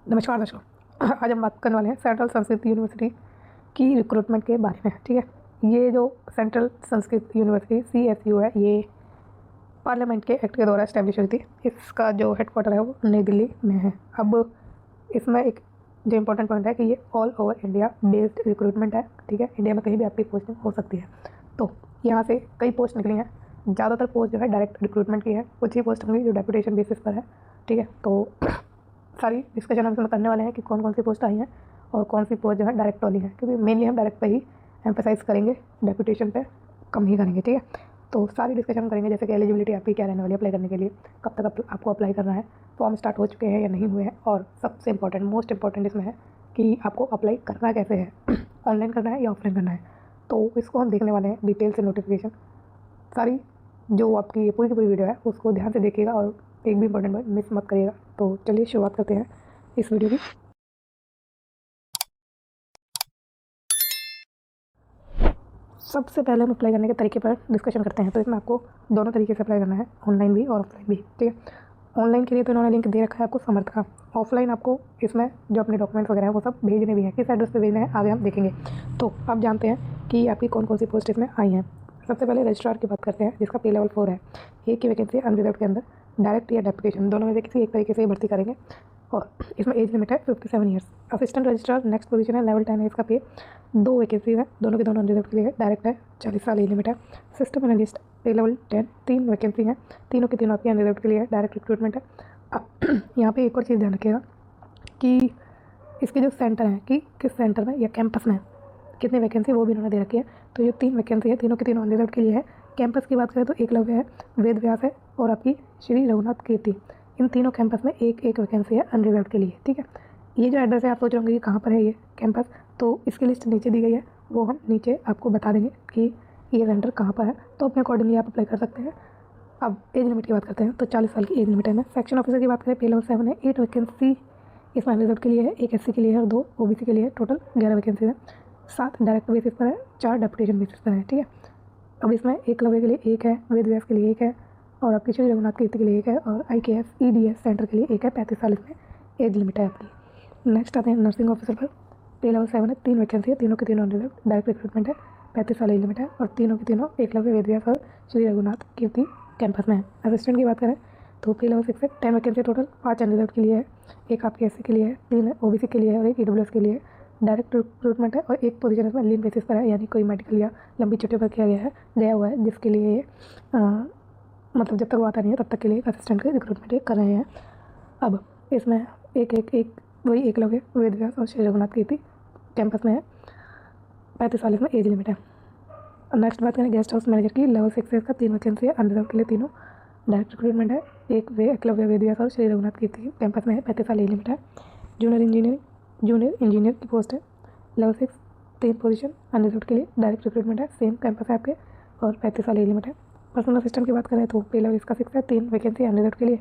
नमस्कार दर्शकों। आज हम बात करने वाले हैं सेंट्रल संस्कृत यूनिवर्सिटी की रिक्रूटमेंट के बारे में। ठीक है, ये जो सेंट्रल संस्कृत यूनिवर्सिटी CSU है, ये पार्लियामेंट के एक्ट के द्वारा इस्टेब्लिश हुई थी। इसका जो हेडक्वार्टर है वो नई दिल्ली में है। अब इसमें एक जो इम्पोर्टेंट पॉइंट है कि ये all over India based recruitment है। ठीक है, इंडिया में कहीं भी आपकी पोस्टिंग हो सकती है। तो यहाँ से कई पोस्ट निकली हैं। ज़्यादातर पोस्ट जो है डायरेक्ट रिक्रूटमेंट की है, कुछ ही पोस्ट होंगी जो डेपुटेशन बेसिस पर है। ठीक है, तो सारी डिस्कशन हम इसमें करने वाले हैं कि कौन कौन सी पोस्ट आई हैं और कौन सी पोस्ट जो है डायरेक्ट वाली है, क्योंकि मेनली हम डायरेक्ट पे ही एम्फेसाइज करेंगे, डेपुटेशन पे कम ही करेंगे। ठीक है, तो सारी डिस्कशन करेंगे, जैसे कि एलिजिबिलिटी आपकी क्या रहने वाली है अप्लाई करने के लिए, कब तक आपको अप्लाई करना है, फॉर्म स्टार्ट हो चुके हैं या नहीं हुए हैं, और सबसे इंपॉर्टेंट मोस्ट इंपॉर्टेंट इसमें है कि आपको अप्लाई करना कैसे है, ऑनलाइन करना है या ऑफलाइन करना है। तो इसको हम देखने वाले हैं डिटेल से, नोटिफिकेशन सारी जो आपकी ये पूरी की पूरी वीडियो है उसको ध्यान से देखिएगा और एक भी इंपॉर्टेंट पॉइंट मिस मत करिएगा। तो चलिए शुरुआत करते हैं इस वीडियो की। सबसे पहले हम अप्लाई करने के तरीके पर डिस्कशन करते हैं। तो इसमें आपको दोनों तरीके से अप्लाई करना है, ऑनलाइन भी और ऑफलाइन भी। ठीक है, ऑनलाइन के लिए तो इन्होंने लिंक दे रखा है आपको समर्थ का। ऑफलाइन आपको इसमें जो अपने डॉक्यूमेंट्स वगैरह हैं वो सब भेजने भी हैं, किस एड्रेस पे भेजने हैं आगे हम देखेंगे। तो आप जानते हैं कि आपकी कौन कौन सी पोस्ट इसमें आई हैं। सबसे पहले रजिस्ट्रार की बात करते हैं, जिसका पे लेवल 4 है। एक की वैकेंसी अनरिजर्व के अंदर डायरेक्ट या डेपुटेशन दोनों में से किसी एक तरीके से भर्ती करेंगे, और इसमें एज लिमिट है 57 years. Assistant registrar next position है, लेवल 10 है इसका पे। 2 वैकेंसीज है, दोनों के दोनों अनरिजर्व के लिए डायरेक्ट है, 40 साल एज लिमिट है। सिस्टम एनालिस्ट पे लेवल 10, 3 वैकेंसी हैं, तीनों की तीनों आपकी अनरिजर्व के लिए है, डायरेक्ट रिक्रूटमेंट है। अब यहाँ पे एक और चीज़ ध्यान रखिएगा कि इसके जो सेंटर हैं कि किस सेंटर में या कैंपस में कितनी वैकेंसी वो भी इन्होंने दे रखी है। तो ये 3 वैकेंसी है, तीनों की तीनों अनरिजर्व के लिए है। कैंपस की बात करें तो एकलव्य है, वेद व्यास है और आपकी श्री रघुनाथ कीर्ति। इन तीनों कैंपस में एक एक वैकेंसी है अनरिजर्व के लिए। ठीक है, ये जो एड्रेस है आप सोच रहे होंगे कि कहाँ पर है ये कैंपस, तो इसकी लिस्ट नीचे दी गई है, वो हम नीचे आपको बता देंगे कि ये सेंटर कहाँ पर है, तो अपने अकॉर्डिंगली आप अप्लाई कर सकते हैं। अब एज लिमिट की बात करते हैं, तो 40 साल की एज लिमिट है। मैं सेक्शन ऑफिसर की बात करें, पे लेवल 7 है, 8 वैकेंसी इसमें अनरिजर्व के लिए है, 1 SC के लिए है और 2 OBC के लिए है। टोटल 11 वैकेंसी है, 7 डायरेक्ट बेसिस पर है, 4 डेपुटेशन बेसिस पर है। ठीक है, अब इसमें एकलव्य के लिए 1 है, वेद व्यास के लिए 1 है और आपकी श्री रघुनाथ कीर्ति के लिए 1 है, और IKS EDS सेंटर के लिए 1 है। 35 साल इसमें एज लिमिट है आपकी। नेक्स्ट आते हैं नर्सिंग ऑफिसर पर, पे लेवल 7 है, 3 वैकेंसी है, तीनों के तीनों अनरिजर्व, डायरेक्ट रिक्रूटमेंट है, 35 साल एज लिमिट है और तीनों के तीनों एकलव्य, वेद व्यास और श्री रघुनाथ कीर्ति कैंपस में है। असिस्टेंट की बात करें तो पे लेवल 6 है, 10 वैकेंसी टोटल, 5 अनरिजर्व के लिए है, 1 आपके SC के लिए है, 3 OBC के लिए है और 1 EWS के लिए है। डायरेक्ट रिक्रूटमेंट है और 1 पोजीशन इसमें लीन बेसिस पर है, यानी कोई मेडिकल या लंबी छुट्टी पर गया हुआ है, जिसके लिए ये मतलब जब तक वो आता नहीं है तब तक के लिए एक असिस्टेंट की रिक्रूटमेंट कर रहे हैं। अब इसमें एक वही एकलव्य, वेद व्यास और श्री रघुनाथ कीर्ति कैंपस में है, 35 साल इसमें एज लिमिट है। नेक्स्ट बात करें गेस्ट हाउस मैनेजर की, लेवल 6 का 3 वैकेंसी है, अनरिजर्व के लिए तीनों, डायरेक्ट रिक्रूटमेंट है, एक एकलव्य, वेद व्यास और श्री रघुनाथ कीर्ति कैंपस में है, 35 साल एज लिमिट है। जूनियर इंजीनियर की पोस्ट है, लेवल 6, 3 पोजीशन अनरिजर्व के लिए, डायरेक्ट रिक्रूटमेंट है, सेम कैंपस है आपके और 35 साल एज लिमिट है। पर्सनल असिस्टेंट की बात करें तो पे लेवल इसका 6 है, 3 वैकेंसी अनरिजर्व के लिए,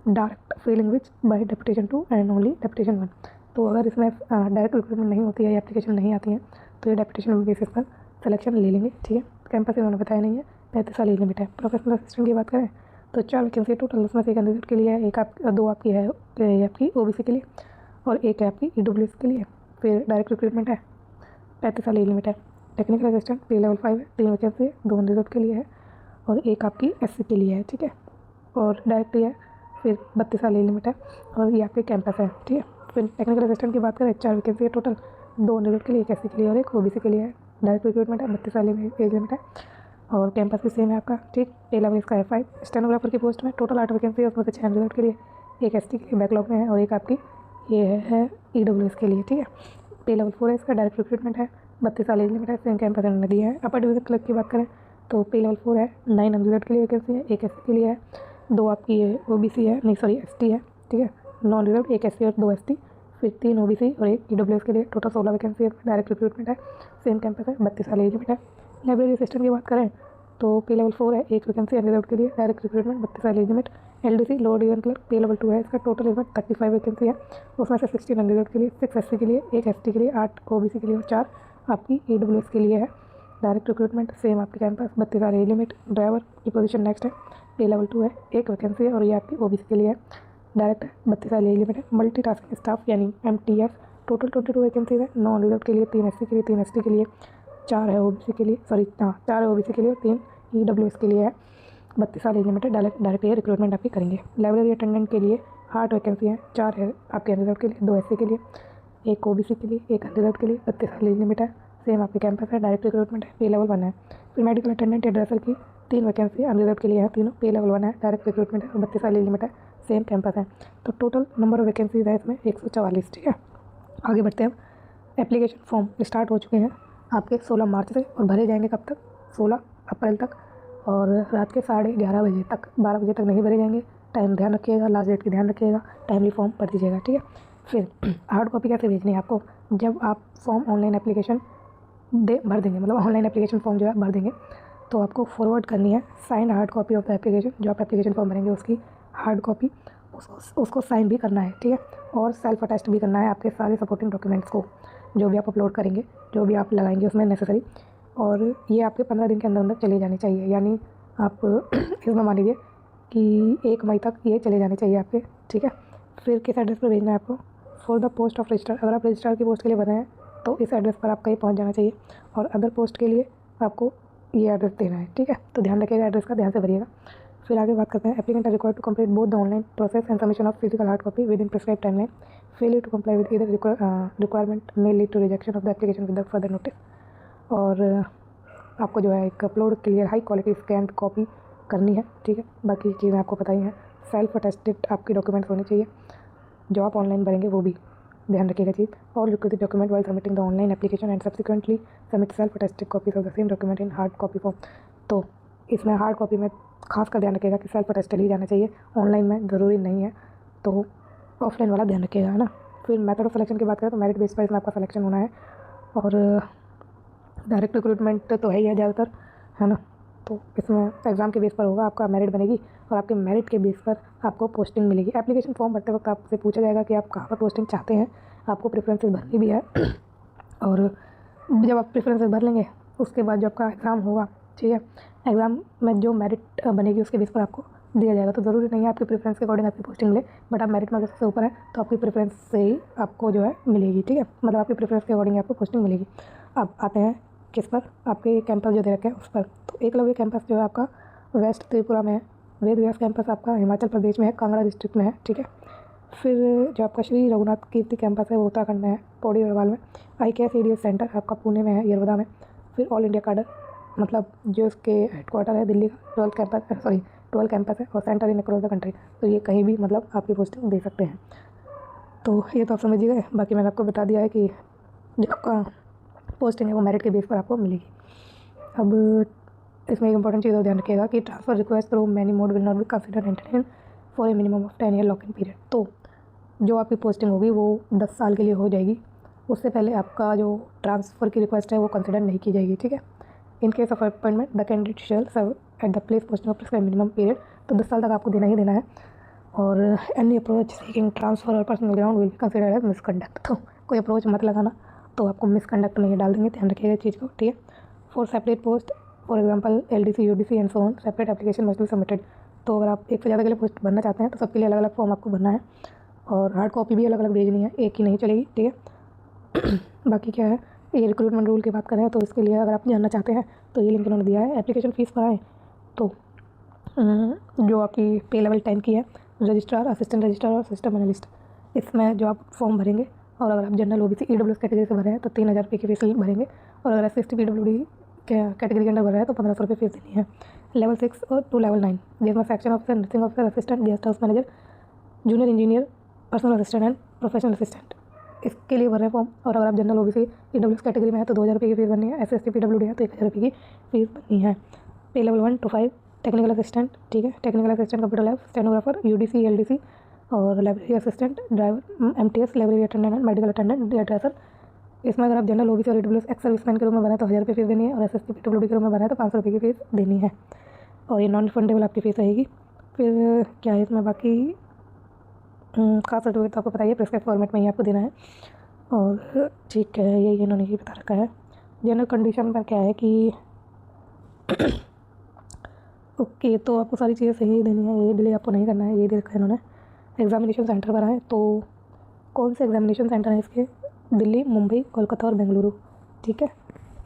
direct filling which by deputation 2 and only deputation 1। तो अगर इसमें डायरेक्ट रिक्रूटमेंट नहीं होती है या एप्लीकेशन नहीं आती है तो ये डेपुटेशन बेसिस पर सिलेक्शन ले लेंगे। ठीक है, कैंपस इन्होंने बताया नहीं है, 35 साल एज लिमिट है। प्रोफेशनल असिस्टेंट की बात करें तो 4 वैकेंसी टोटल, उसमें से 1 अनरिजर्व के लिए है, 2 आपकी है आपकी OBC के लिए और 1 है आपकी EWS के लिए। फिर डायरेक्ट रिक्रूटमेंट है, 35 साल एज लिमिट है। टेक्निकल असिस्टेंट पे लेवल 5 है, 3 वैकेंसी है, 2 अनरिजर्व के लिए है और 1 आपकी SC के लिए है। ठीक है, और डायरेक्ट ही है, फिर 32 साल एज लिमिट है और ये आपके कैंपस है। ठीक है, फिर टेक्निकल असिस्टेंट की बात करें, 4 वैकेंसी है टोटल, 2 अनरिजर्व के लिए, 1 SC के लिए और 1 OBC के लिए है। डायरेक्ट रिक्रूटमेंट है, 32 साल एज लिमिट है और कैंपस भी सेम है आपका। ठीक, पे लेवल इसका है 5। स्टेनोग्राफर की पोस्ट में टोटल 8 वैकेंसी है, उसमें से 6 अनरिजर्व के लिए, 1 ST के लिए बैकलॉग में है और 1 आपकी ये है EWS के लिए। ठीक है, पे लेवल 4 है इसका, डायरेक्ट रिक्रूटमेंट है, 32 साल एज लिमिट है, सेम कैंपस इन्होंने दिया है। अपर डिवीजन क्लर्क की बात करें तो पे लेवल 4 है, 9 अनरिजर्व के लिए वैकेंसी है, 1 SC के लिए है, 2 आपकी OBC है, नहीं सॉरी ST है। ठीक है, 9 अनरिजर्व, 1 SC और 2 ST, फिर 3 OBC और 1 EWS के लिए, टोटल 16 वैकेंसी है, डायरेक्ट रिक्रूटमेंट है, सेम कैंपस है, 32 साल एज लिमिट है। लाइब्रेरी असिस्टेंट की बात करें तो पे लेवल 4 है, 1 वैकेंसी अनरिजर्व के लिए, डायरेक्ट रिक्रूटमेंट, 32 साल age limit. LDC lower division clerk पे लेवल 2 है, इसका टोटल इसमें 35 वैकेंसी है, उसमें से 16 अनरिजर्व के लिए, 6 SC के लिए, 1 ST के लिए, 8 OBC के लिए और 4 आपकी EWS के लिए है। डायरेक्ट रिक्रूटमेंट सेम आपके कैंपस, 32 साल एज लिमिट। ड्राइवर की पोजीशन नेक्स्ट है, पे लेवल 2 है, 1 वैकेंसी है और ये आपकी OBC के लिए है। डायरेक्ट है, 32 साल एज लिमिट है। मल्टी टास्किंग स्टाफ यानी MTS, टोटल 22 वैकेंसीज है। नॉन रिजर्व के लिए 3 SC के लिए, 3 ST के लिए, 4 है OBC के लिए, 4 है OBC के लिए और 3 EWS के लिए है। 32 साल एज लिमिट है। डायरेक्ट ये रिक्रूटमेंट आपकी करेंगे। लाइब्रेरी अटेंडेंट के लिए 8 वैकेंसी हैं, 4 है आपके अनरिजर्व के लिए, 2 SC के लिए, 1 OBC के लिए, 1 अनरिजर्व के लिए। 32 साल एज लिमिट है। सेम आपके कैंपस है, डायरेक्ट रिक्रूटमेंट है, पे लेवल 1 है। फिर मेडिकल अटेंडेंट या ड्रेसर की 3 वैकेंसी अनरिजर्व के लिए है, तीनों पे लेवल 1 है, डायरेक्ट रिक्रूटमेंट है और 32 साल एज लिमिट है, सेम कैंपस है। तो टोटल नंबर ऑफ वैकेंसीज है इसमें 144। ठीक है, आगे बढ़ते हैं। एप्लीकेशन फॉर्म स्टार्ट हो चुके हैं आपके 16 मार्च से और भरे जाएंगे कब तक? 16 अप्रैल तक, और रात के 11:30 बजे तक, 12 बजे तक नहीं भरे जाएंगे। टाइम ध्यान रखिएगा, लास्ट डेट की ध्यान रखिएगा, टाइमली फॉर्म भर दीजिएगा। ठीक है, फिर हार्ड कॉपी कैसे भेजनी है आपको? जब आप फॉर्म ऑनलाइन एप्लीकेशन भर देंगे, मतलब ऑनलाइन एप्लीकेशन फॉर्म जो है भर देंगे, तो आपको फॉरवर्ड करनी है signed hard copy of the application. जो आप एप्लीकेशन फॉर्म भरेंगे उसकी हार्ड कॉपी, उसको साइन भी करना है। ठीक है, और सेल्फ अटेस्ट भी करना है आपके सारे सपोर्टिंग डॉक्यूमेंट्स को, जो भी आप अपलोड करेंगे, जो भी आप लगाएंगे उसमें नेसेसरी। और ये आपके 15 दिन के अंदर अंदर चले जाने चाहिए, यानी आप इसमें मान लीजिए कि 1 मई तक ये चले जाने चाहिए आपके। ठीक है, फिर किस एड्रेस पर भेजना है आपको? For the post of registrar, अगर आप रजिस्ट्रार की पोस्ट के लिए भर रहे हैं तो इस एड्रेस पर आपका ये पहुंच जाना चाहिए, और अदर पोस्ट के लिए आपको ये एड्रेस देना है। ठीक है, तो ध्यान रखिएगा, एड्रेस का ध्यान से भरिएगा। फिर आगे बात करते हैं। Applicant are required to complete both the online process and submission of physical hard copy within prescribe timeline. Failure to comply with either requirement may lead to rejection of the application with further notice. और आपको जो है एक upload clear high quality scanned copy करनी है। ठीक है, बाकी चीज़ें आपको पता ही हैं। सेल्फ अटेस्टेड आपकी डॉक्यूमेंट्स होने चाहिए, जो आप ऑनलाइन भरेंगे वो भी ध्यान रखिएगा चीज़। और requisite document while submitting the online application and subsequently submit self attested copies of the same document in hard copy form. तो इसमें हार्ड कॉपी में खास कर ध्यान रखिएगा कि सेल्फ अटेस्टेड ही जाना चाहिए, ऑनलाइन में ज़रूरी नहीं है, तो ऑफलाइन वाला ध्यान रखिएगा, है ना। फिर मेथड ऑफ सिलेक्शन की बात करें तो मेरिट बेस पर इसमें आपका सिलेक्शन होना है, और डायरेक्ट रिक्रूटमेंट तो है ही है ज़्यादातर, है ना। तो इसमें एग्ज़ाम के बेस पर होगा, आपका मेरिट बनेगी और आपके मेरिट के बेस पर आपको पोस्टिंग मिलेगी। एप्लीकेशन फॉर्म भरते वक्त आपसे पूछा जाएगा कि आप कहाँ पर पोस्टिंग चाहते हैं, आपको प्रेफरेंसेस भरनी भी है। और जब आप प्रेफरेंसेस भर लेंगे उसके बाद जो आपका एग्ज़ाम होगा, ठीक है, एग्ज़ाम में जो मेरिट बनेगी उसके बेस पर आपको दिया जाएगा। तो ज़रूरी नहीं है आपके प्रेफरेंस के अकॉर्डिंग आपकी पोस्टिंग मिले, बट आप मेरिट में अगर सबसे ऊपर है तो आपकी प्रेफरेंस से ही आपको जो है मिलेगी। ठीक है, मतलब आपकी प्रेफरेंस के अकॉर्डिंग आपको पोस्टिंग मिलेगी। अब आते हैं किस पर, आपके कैंपस जो दे रखे हैं उस पर। तो एकलव्य कैंपस जो है आपका वेस्ट त्रिपुरा में है। वेद व्यास कैंपस आपका हिमाचल प्रदेश में है, कांगड़ा डिस्ट्रिक्ट में है। ठीक है, फिर जो आपका श्री रघुनाथ कीर्ति कैंपस है वो उत्तराखंड में है, पौड़ी गढ़वाल में। IKS EDS सेंटर आपका पुणे में है, यरवदा में। फिर ऑल इंडिया काडर, मतलब जो इसके हेडक्वार्टर है दिल्ली का, 12 कैंपस है और centre in across the country. तो ये कहीं भी मतलब आपकी पोस्टिंग दे सकते हैं। तो ये तो आप समझिए गए। बाकी मैंने आपको बता दिया है कि जो आपका पोस्टिंग है वो मेरिट के बेस पर आपको मिलेगी। अब इसमें एक इंपॉर्टेंट चीज़ और ध्यान रखिएगा कि transfer request through many mode will not be consider entertain for a minimum of 10 year lock-in period. तो जो आपकी पोस्टिंग होगी वो 10 साल के लिए हो जाएगी, उससे पहले आपका जो ट्रांसफ़र की रिक्वेस्ट है वो कंसिडर नहीं की जाएगी। ठीक है, in case of appointment the candidate shall serve at the place posting of prescribed minimum period. तो 10 साल तक आपको देना ही देना है। और एनी अप्रोच सीकिंग ट्रांसफ़र और personal ground will be considered as misconduct. तो कोई अप्रोच मत लगाना, तो आपको मिसकंडक्ट नहीं डाल देंगे, ध्यान रखिएगा इस चीज़ को। ठीक है, for separate post for example LDC UDC and so on separate application must be submitted. तो अगर आप एक से ज़्यादा के लिए पोस्ट भरना चाहते हैं तो सबके लिए अलग अलग फॉर्म आपको भरना है, और हार्ड कॉपी भी अलग अलग भेजनी है, एक ही नहीं चलेगी। ठीक है, बाकी क्या है, ये रिक्रूटमेंट रूल की बात करें तो इसके लिए अगर आप जानना चाहते हैं तो ये लिंक इन्होंने दिया है। एप्लीकेशन फ़ीस पर आए तो जो आपकी पे लेवल 10 की है, रजिस्ट्रार, असिस्टेंट रजिस्ट्रार और सिस्टम एनालिस्ट, इसमें जो आप फॉर्म भरेंगे, और अगर आप जनरल OBC EWS कैटेगरी से भरे हैं तो 3000 रुपये की फीस भरेंगे, और अगर SC ST PWD कैटेगरी के अंडर भर रहे हैं तो 1500 रुपये फीस देनी है। लेवल 6 और टू लेवल 9 जिसमें section officer, nursing officer, assistant, guest house manager, junior engineer, personal assistant and professional assistant, इसके लिए भर रहे हैं फॉर्म। और अगर आप जनरल OBC EWS कैटेगरी में है तो 2000 रुपये की फीस भरनी है। SC ST PWD है तो 1000 रुपये की फीस भरनी है। पे लेवल 1 to 5 टेक्निकल असिस्टेंट, ठीक है, technical assistant, computer lab, stenographer, UDC LDC और library assistant, driver, MTS, library attendant and medical attendant, dresser. इसमें अगर आप जनरल OBC और EWS एक्स सर्विसमैन के रूप में बना तो 1000 रुपये फीस देनी है, और SC ST PWD के रूप में बना तो 500 रुपये की फीस देनी है, और ये नॉन रिफंडेबल आपकी फ़ीस रहेगी। फिर क्या है इसमें बाकी खास सर्टिफिकेट तो आपको बताइए प्रिस्क्राइब फॉर्मेट में ही आपको देना है, और ठीक है, ये इन्होंने ही बता रखा है। जनरल कंडीशन में क्या है कि ओके, तो आपको सारी चीज़ें सही देनी है, ये डिले आपको नहीं करना है, ये दे रखा है इन्होंने। एग्ज़ामिनेशन सेंटर पर आएँ तो कौन से एग्ज़ामिनेशन सेंटर हैं इसके? दिल्ली, मुंबई, कोलकाता और बेंगलुरु, ठीक है।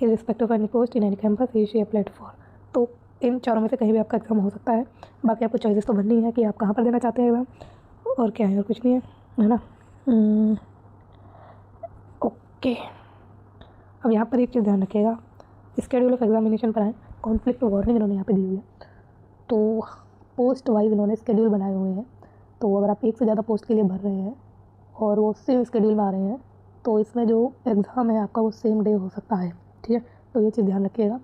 Irrespective of any post in any campus each applied for, तो इन चारों में से कहीं भी आपका एग्ज़ाम हो सकता है। बाकी आपको चॉइसेस तो बननी है कि आप कहाँ पर देना चाहते हैं एग्ज़ाम, और क्या है, और कुछ नहीं है ना। ओके, अब यहाँ पर एक चीज़ ध्यान रखिएगा, स्केड्यूल ऑफ एग्जामिनेशन पर आए, कॉन्फ्लिक्ट वार्निंग इन्होंने यहाँ पे दी हुई है। तो पोस्ट वाइज इन्होंने स्केड्यूल बनाए हुए हैं, तो अगर आप एक से ज़्यादा पोस्ट के लिए भर रहे हैं और वो सेम स्केड्यूल में आ रहे हैं तो इसमें जो एग्ज़ाम है आपका वो सेम डे हो सकता है, ठीक है। तो ये चीज़ ध्यान रखिएगा।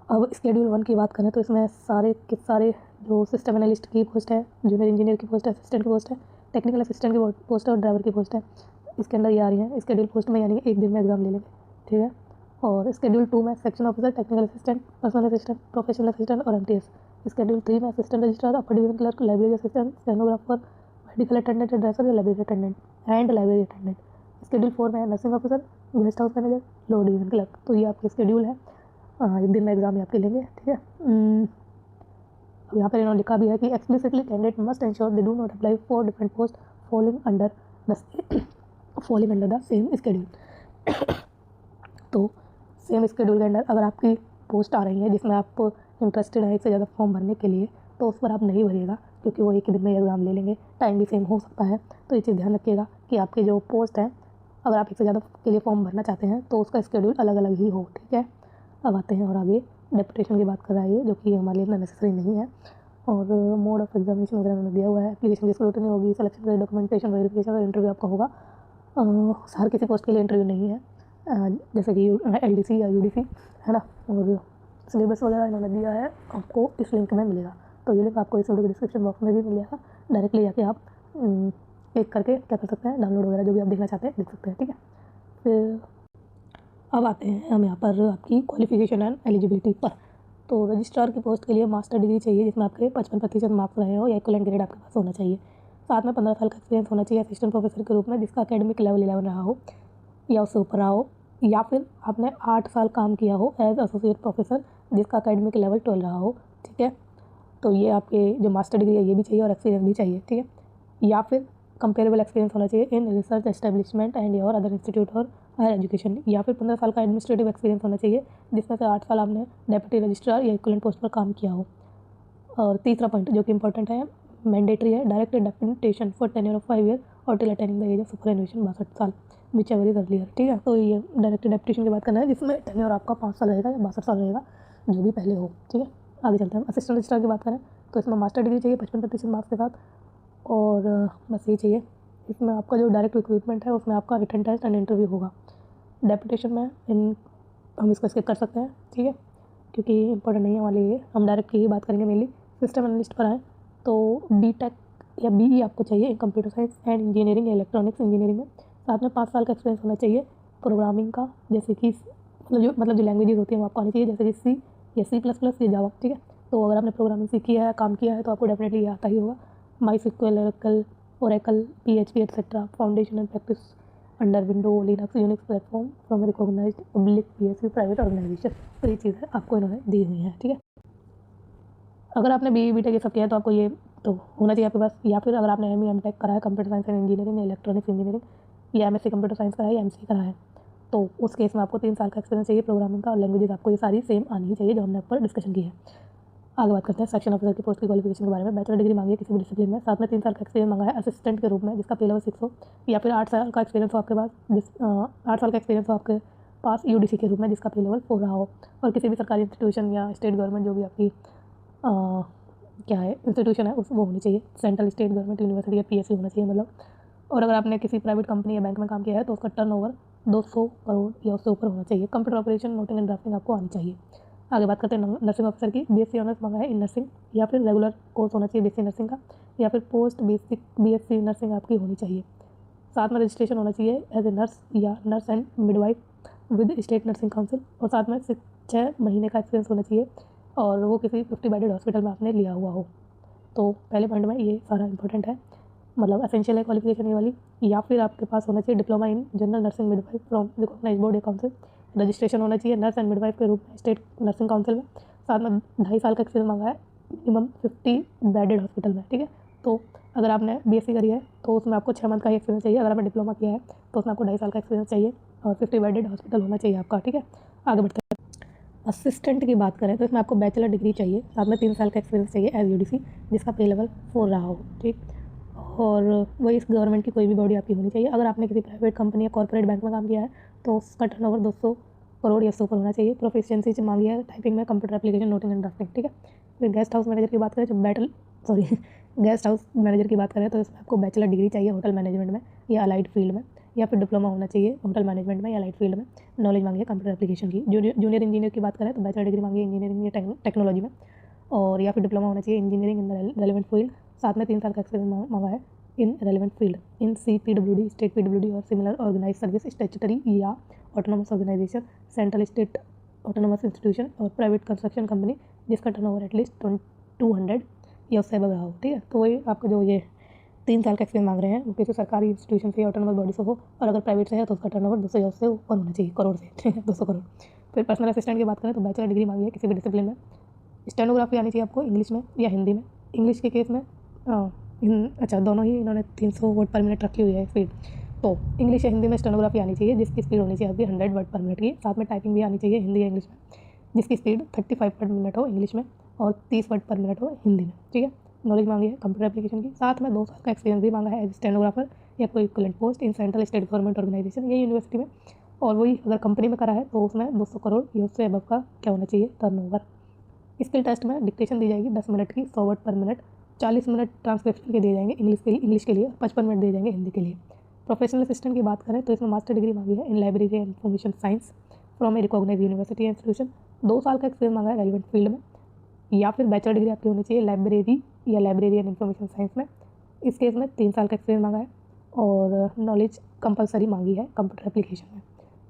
अब स्केड्यूल 1 की बात करें तो इसमें सारे के सारे जो सिस्टम एनालिस्ट की पोस्ट है, जूनियर इंजीनियर की पोस्ट है, असिस्टेंट की पोस्ट है, टेक्निकल असिस्टेंट की पोस्ट है और ड्राइवर की पोस्ट है, इसके अंदर ये आ रही है स्केड्यूल पोस्ट में, यानी कि एक दिन में एग्ज़ाम ले लेंगे, ठीक है। और स्केड्यूल 2 में section officer, technical assistant, personal assistant, professional assistant और एमटीएस। स्केड्यूल 3 में assistant registrar, upper division clerk, library assistant, stenographer, medical attendant, dresser या library attendant and library attendant. Schedule 4 में nursing officer, guest house manager, lower division clerk. तो ये आपके schedule है, एक दिन में एग्ज़ाम ये आपके लेंगे, ठीक है। अब यहाँ पर इन्होंने लिखा भी है कि explicitly candidate must ensure they do not apply for different post following under the same schedule. तो सेम स्केड्यूल के अंडर अगर आपकी पोस्ट आ रही है जिसमें आप इंटरेस्टेड है एक से ज़्यादा फॉर्म भरने के लिए, तो उस पर आप नहीं भरिएगा, क्योंकि वो एक ही दिन में एग्ज़ाम ले लेंगे, टाइम भी सेम हो सकता है। तो ये चीज़ ध्यान रखिएगा कि आपकी जो पोस्ट है, अगर आप एक से ज़्यादा के लिए फॉर्म भरना चाहते हैं तो उसका स्केड्यूल अलग अलग ही हो, ठीक है। अब आते हैं और आगे डेपुटेशन की बात कर रहा है ये, जो कि हमारे लिए इतना नेसेसरी नहीं है। और मोड ऑफ एग्जामिनेशन वगैरह उन्होंने दिया हुआ है, एप्लीकेशन की स्क्रूटनी होगी, सिलेक्शन का डॉक्यूमेंटेशन, वेरिफिकेशन और इंटरव्यू आपका होगा। हर किसी पोस्ट के लिए इंटरव्यू नहीं है, जैसे कि एलडीसी या यूडीसी, है ना। और सिलेबस वगैरह इन्होंने दिया है, आपको इस लिंक में मिलेगा। तो ये लिंक आपको इस वीडियो के डिस्क्रिप्शन बॉक्स में भी मिल जाएगा, डायरेक्टली जाके आप क्लिक करके क्या कर सकते हैं, डाउनलोड वगैरह जो भी आप देखना चाहते हैं देख सकते हैं, ठीक है। फिर अब आते हैं हम यहाँ पर आपकी क्वालिफिकेशन एंड एलिजिबिलिटी पर। तो रजिस्ट्रार की पोस्ट के लिए मास्टर डिग्री चाहिए जिसमें आपके 55% मार्क्स रहे हो या इक्वलेंट ग्रेड आपके पास होना चाहिए। साथ में 15 साल का एक्सपीरियंस होना चाहिए असिस्टेंट प्रोफेसर के रूप में, जिसका एकेडमिक लेवल 11 रहा हो या उससे ऊपर रहा हो, या फिर आपने 8 साल काम किया हो एज एसोसिएट प्रोफेसर जिसका एकेडमिक लेवल 12 रहा हो, ठीक है। तो ये आपके जो मास्टर डिग्री है ये भी चाहिए और एक्सपीरियंस भी चाहिए, ठीक है। या फिर कंपेरेबल एक्सपीरियंस होना चाहिए in research establishment and your other institute और हायर एजुकेशन। या फिर 15 साल का एडमिनिस्ट्रेटिव एक्सपीरियंस होना चाहिए जिसमें से 8 साल आपने डेप्यूटी रजिस्ट्रार या इक्विवेलेंट पोस्ट पर काम किया हो। और तीसरा पॉइंट जो कि इंपॉर्टेंट है, मैंडेटरी है, direct deputation for tenure of 5 year और till attaining the age of superannuation 62 साल, विच एवर इज अर्लियर, ठीक है। तो ये डायरेक्ट डेप्यूटेशन की बात करना है जिसमें टेन्योर आपका 5 साल रहेगा या 62 साल रहेगा, जो भी पहले हो, ठीक है। आगे चलते हैं। असिस्टेंट रजिस्ट्रार की बात करें तो इसमें मास्टर डिग्री चाहिए 55% मार्क्स के साथ, और बस ये चाहिए। इसमें आपका जो डायरेक्ट रिक्रूटमेंट है उसमें आपका रिटन टेस्ट एंड इंटरव्यू होगा। डेपुटेशन में हम इसको स्किप कर सकते हैं, ठीक है, क्योंकि इंपॉर्टेंट नहीं है हमारे लिए, हम डायरेक्ट की ही बात करेंगे मेनली। सिस्टम एनालिस्ट पर आए तो बीटेक या बीई आपको चाहिए इन कंप्यूटर साइंस एंड इंजीनियरिंग या इलेक्ट्रॉनिक्स इंजीनियरिंग में। साथ में 5 साल का एक्सपीरियंस होना चाहिए प्रोग्रामिंग का, जैसे कि मतलब जो लैंग्वेजेस होती हैं वो आपको आनी चाहिए, जैसे कि सी या C++ या जावा, ठीक है। तो अगर आपने प्रोग्रामिंग सीखी है, काम किया है, तो आपको डेफिनेटली ये आता ही होगा। MySQL, Oracle, PHP etcetera, foundation and practice under window, Linux, Unix platform from recognized public PSU private organization. तो ये चीज़ है आपको इन्होंने दी हुई है, ठीक है। अगर आपने BE BTech ये सब किया है तो आपको ये तो होना चाहिए आपके पास। या फिर अगर आपने ME MTech करा है कंप्यूटर साइंस एंड इंजीनियरिंग या इलेक्ट्रॉनिक्स इंजीनियरिंग या MSc कंप्यूटर साइंस करा है या MCA करा है, तो उस केस में आपको 3 साल का एक्सपीरियंस चाहिए प्रोग्रामिंग का, और लैंग्वेजेस आपको ये सारी सेम आनी ही चाहिए जो हमने ऊपर डिस्कशन की है। आगे बात करते हैं सेक्शन ऑफिसर की पोस्ट की क्वालिफिकेशन के बारे में। बैचलर डिग्री मांगी है किसी भी डिसिप्लिन में, साथ में 3 साल का एक्सपीरियंस मांगा है असिस्टेंट के रूप में जिसका पे लेवल 6 हो, या फिर 8 साल का एक्सपीरियंस हो आपके पास 8 साल का एक्सपीरियंस हो आपके पास UDC के रूप में जिसका पे लेवल 4 रहा हो, और किसी भी सरकारी इंस्टीट्यूशन या स्टेट गवर्नमेंट जो भी आपकी क्या है इंस्टीट्यूशन है उस वो होनी चाहिए, सेंट्रल स्टेट गवर्नमेंट यूनिवर्सिटी या PSU होना चाहिए मतलब। और अगर आपने किसी प्राइवेट कंपनी या बैंक में काम किया है तो उसका टर्नओवर 200 करोड़ या उससे ऊपर होना चाहिए। Computer operation, noting and drafting आपको आनी चाहिए। आगे बात करते हैं नर्सिंग ऑफिसर की। BSc ऑनर्स मांगा है इन नर्सिंग, या फिर रेगुलर कोर्स होना चाहिए BSc नर्सिंग का, या फिर पोस्ट बेसिक BSc नर्सिंग आपकी होनी चाहिए। साथ में रजिस्ट्रेशन होना चाहिए एज ए नर्स या nurse and midwife with state nursing council, और साथ में 6 महीने का एक्सपीरियंस होना चाहिए और वो किसी 50 बेडेड हॉस्पिटल में आपने लिया हुआ हो। तो पहले पॉइंट में ये सारा इंपॉर्टेंट है, मतलब एसेंशियल है क्वालिफिकेशन ये वाली। या फिर आपके पास होना चाहिए diploma in general nursing midwife from recognized board council. Registration होना चाहिए नर्स एंड मिडवाइफ के रूप में स्टेट नर्सिंग काउंसिल में। साथ में 2.5 साल का एक्सपीरियंस मांगा है मिनिमम 50 बेडेड हॉस्पिटल में, ठीक है। तो अगर आपने बीएससी करी है तो उसमें आपको 6 मंथ का ही एक्सपीरियंस चाहिए। अगर आपने डिप्लोमा किया है तो उसमें आपको 2.5 साल का एक्सपीरियंस चाहिए और 50 बेडेड हॉस्पिटल होना चाहिए आपका, ठीक है। आगे बढ़ते हैं। असिस्टेंट की बात करें तो इसमें आपको बैचलर डिग्री चाहिए, साथ में 3 साल का एक्सपीरियंस चाहिए एज यूडीसी, जिसका पे लेवल 4 रहा हो, ठीक। और वही इस गवर्नमेंट की कोई भी बॉडी आपकी होनी चाहिए। अगर आपने किसी प्राइवेट कंपनी या कॉर्पोरेट बैंक में काम किया है तो उसका टर्नओवर 200 करोड़ या उससे ऊपर होना चाहिए। प्रोफिशिएंसी मांगी है टाइपिंग में, computer application, noting and drafting, ठीक है। फिर गेस्ट हाउस मैनेजर की बात करें तो गेस्ट हाउस मैनेजर की बात करें तो इसमें आपको बैचलर डिग्री चाहिए होटल मैनेजमेंट में या अलाइड फील्ड में, या फिर डिप्लोमा होना चाहिए होटल मैनेजमेंट में या अलाइड फील्ड में। नॉलेज मांगी है कंप्यूटर एप्लीकेशन की। जूनियर इंजीनियर की बात करें तो बैचलर डिग्री मांगी है इंजीनियरिंग या टेक्नोलॉजी में, और या फिर डिप्लोमा होना चाहिए engineering in the relevant field, साथ में 3 साल का एक्सपीरियंस मांगा है in relevant field in CPWD, state PWD और सिमिलर ऑर्गेनाइज सर्विस, स्टैट्यूटरी या autonomous organization, central state autonomous institution और प्राइवेट कंस्ट्रक्शन कंपनी जिसका टर्नओवर एटलीस्ट 200 या उससे अबव रहा हो, ठीक है। तो वही आपका जो ये 3 साल का एक्सपीरियंस मांग रहे हैं वो किसी सरकारी इंस्टीट्यूशन से या ऑटोनोमस बॉडी से हो, और अगर प्राइवेट से है तो उसका टर्नओवर 200 या उससे ऊपर होना चाहिए, करोड़ से, ठीक है, 200 करोड़। फिर पर्सनल असिस्टेंट की बात करें तो बैचलर डिग्री मांगी है किसी भी डिसिप्लिन में। स्टेनोग्राफी आनी चाहिए आपको इंग्लिश में या हिंदी में। इंग्लिश के केस में अच्छा, दोनों ही इन्होंने 300 वर्ड पर मिनट रखी हुई है स्पीड, तो इंग्लिश या हिंदी में स्टेनोग्राफी आनी चाहिए जिसकी स्पीड होनी चाहिए आपकी 100 वर्ड पर मिनट की। साथ में टाइपिंग भी आनी चाहिए हिंदी या इंग्लिश में जिसकी स्पीड 35 पर मिनट हो इंग्लिश में और 30 वर्ड पर मिनट हो हिंदी में, ठीक है। नॉलेज मांगी है कंप्यूटर एप्लीकेशन की। साथ में 2 साल का एक्सपीरियंस भी मांगा है एज स्टेनोग्राफर या कोई equivalent post in central state government organization या यूनिवर्सिटी में, और वही अगर कंपनी में करा है तो उसमें 200 करोड़ या उससे अबव का क्या होना चाहिए, टर्नओवर। स्किल टेस्ट में डिक्टेशन दी जाएगी 10 मिनट की, 100 वर्ड पर मिनट, 40 मिनट ट्रांसक्रिप्शन के दिए जाएंगे इंग्लिश के लिए, 55 मिनट दिए जाएंगे हिंदी के लिए। प्रोफेशनल असिस्टेंट की बात करें तो इसमें मास्टर डिग्री मांगी है in library and information science from a recognize university institution. 2 साल का एक्सपीरियंस मांगा है रेलिवेंट फील्ड में, या फिर बैचलर डिग्री आपकी होनी चाहिए लाइब्रेरी या लाइब्रेरी एंड इंफॉर्मेशन साइंस में। इस केस में 3 साल का एक्सपीरियंस मांगा है और नॉलेज कंपलसरी मांगी है कंप्यूटर एप्लीकेशन में।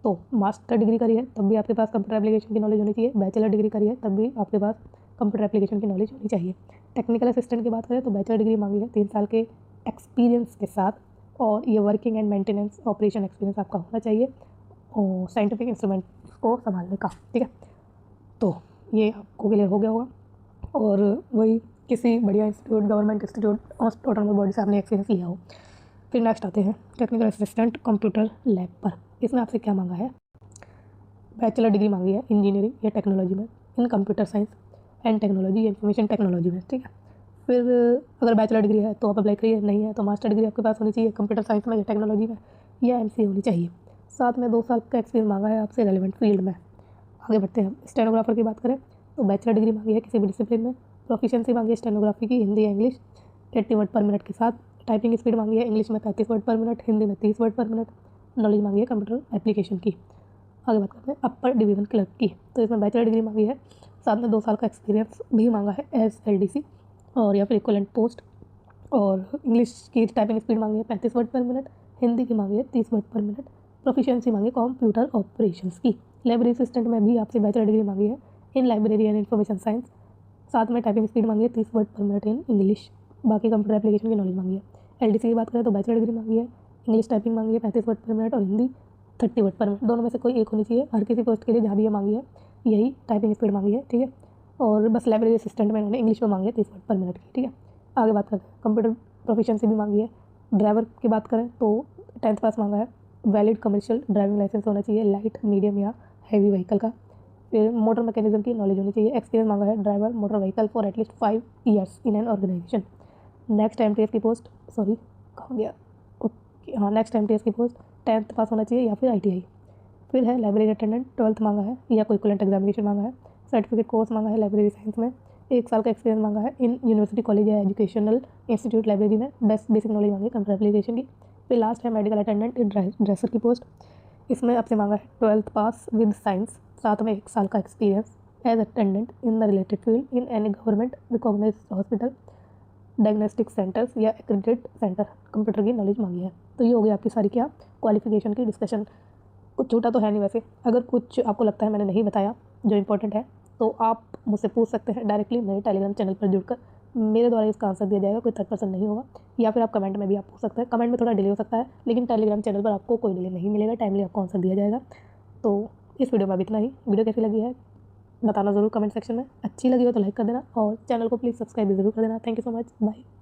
तो मास्टर डिग्री करी है तब भी आपके पास कंप्यूटर एप्लीकेशन की नॉलेज होनी चाहिए, बैचलर डिग्री करी है तब भी आपके पास कंप्यूटर एप्लीकेशन की नॉलेज होनी चाहिए। टेक्निकल असिस्टेंट की बात करें तो बैचलर डिग्री मांगी है 3 साल के एक्सपीरियंस के साथ, और ये working and maintenance operation experience आपका होना चाहिए और साइंटिफिक इंस्ट्रूमेंट को संभालने का, ठीक है। तो ये आपको क्लियर हो गया होगा, और वही किसी बढ़िया institute, government institute, autonomous body से आपने एक्सपीरियंस लिया हो। फिर नेक्स्ट आते हैं टेक्निकल असिस्टेंट कंप्यूटर लैब पर। इसमें आपसे क्या मांगा है, बैचलर डिग्री मांगी है इंजीनियरिंग या टेक्नोलॉजी में इन कंप्यूटर साइंस एंड टेक्नोलॉजी या इंफॉर्मेशन टेक्नोलॉजी में, ठीक है। फिर अगर बैचलर डिग्री है तो आप अप्लाई करिए, नहीं है तो मास्टर डिग्री आपके पास होनी चाहिए कंप्यूटर साइंस में या टेक्नोलॉजी में या MCA होनी चाहिए। साथ में 2 साल का एक्सपीरियंस मांगा है आपसे रेलिवेंट फील्ड में। आगे बढ़ते हैं। स्टेनोग्राफर की बात करें तो बैचलर डिग्री मांगी है किसी भी डिसिप्लिन में। प्रोफिशिएंसी मांगी है स्टेनोग्राफी की हिंदी या इंग्लिश 80 वर्ड पर मिनट के साथ। टाइपिंग स्पीड मांगी है इंग्लिश में 35 वर्ड पर मिनट, हिंदी में 30 वर्ड पर मिनट। नॉलेज मांगी है कंप्यूटर एप्लीकेशन की। आगे बात करते हैं अपर डिवीज़न क्लर्क की। तो इसमें बैचलर डिग्री मांगी है, साथ में 2 साल का एक्सपीरियंस भी मांगा है एज LDC और या फिर इक्विवेलेंट पोस्ट, और इंग्लिश की टाइपिंग स्पीड मांगी है 35 वर्ड पर मिनट, हिंदी की मांगी है 30 वर्ड पर मिनट। प्रोफिशिएंसी मांगी कंप्यूटर ऑपरेशंस की। लाइब्रेरी असिस्टेंट में भी आपसे बैचलर डिग्री मांगी है in library and information science, साथ में टाइपिंग स्पीड मांगी है 30 वर्ड पर मिनट इन इंग्लिश। बाकी कंप्यूटर एप्लीकेशन की नॉलेज मांगी है। LDC की बात करें तो बैचलर डिग्री मांगी है, इंग्लिश टाइपिंग मांगी है 35 वर्ड पर मिनट और हिंदी 30 वर्ड पर मिनट। दोनों में से कोई एक होनी चाहिए हर किसी पोस्ट के लिए, जहाँ भी ये मांगी है यही टाइपिंग स्पीड मांगी है, ठीक है। और बस लाइब्रेरी असिस्टेंट में इन्होंने इंग्लिश में मांगी है 30 वर्ड पर मिनट की, ठीक है। आगे बात करते हैं कंप्यूटर प्रोफिशिएंसी भी मांगी है। ड्राइवर की बात करें तो 10th पास मांगा है, वैलिड कमर्शियल ड्राइविंग लाइसेंस होना चाहिए लाइट, मीडियम या हैवी व्हीकल का। फिर मोटर मैकेनिज्म की नॉलेज होनी चाहिए। एक्सपीरियंस मांगा है driver motor vehicle for at least 5 years in an organization. Next MTS की पोस्ट, सॉरी कहाँ गया, ओके हाँ, नेक्स्ट MTS की पोस्ट 10th पास होना चाहिए या फिर ITI। फिर है लाइब्रेरी अटेंडेंट 12th मांगा है या कोई इक्विवेलेंट एग्जामिनेशन मांगा है। सर्टिफिकेट कोर्स मांगा है लाइब्रेरी साइंस में, 1 साल का एक्सपीरियंस मांगा है इन यूनिवर्सिटी कॉलेज या एजुकेशनल इंस्टीट्यूट लाइब्रेरी में। बेसिक नॉलेज मांगी कंप्यूटर एप्लीकेशन की। फिर लास्ट है मेडिकल अटेंडेंट इन ड्रेसर की पोस्ट। इसमें आपसे मांगा है 12th पास विद साइंस, साथ में 1 साल का experience as attendant in the related field in any government recognize hospital, diagnostic centers या एक्रेडिटेड सेंटर। कंप्यूटर की नॉलेज मांगी है। तो ये हो गई आपकी सारी क्या क्वालिफिकेशन की डिस्कशन। कुछ छोटा तो है नहीं वैसे, अगर कुछ आपको लगता है मैंने नहीं बताया जो इंपॉर्टेंट है तो आप मुझसे पूछ सकते हैं डायरेक्टली मेरे टेलीग्राम चैनल पर जुड़कर। मेरे द्वारा इसका आंसर दिया जाएगा, कोई थर्ड पर्सन नहीं होगा, या फिर आप कमेंट में भी आप पूछ सकते हैं। कमेंट में थोड़ा डिले हो सकता है लेकिन टेलीग्राम चैनल पर आपको कोई डिले नहीं मिलेगा, टाइमली आपको आंसर दिया जाएगा। तो इस वीडियो में अब इतना ही। वीडियो कैसी लगी है बताना ज़रूर कमेंट सेक्शन में। अच्छी लगी हो तो लाइक कर देना और चैनल को प्लीज़ सब्सक्राइब भी ज़रूर कर देना। Thank you so much, bye.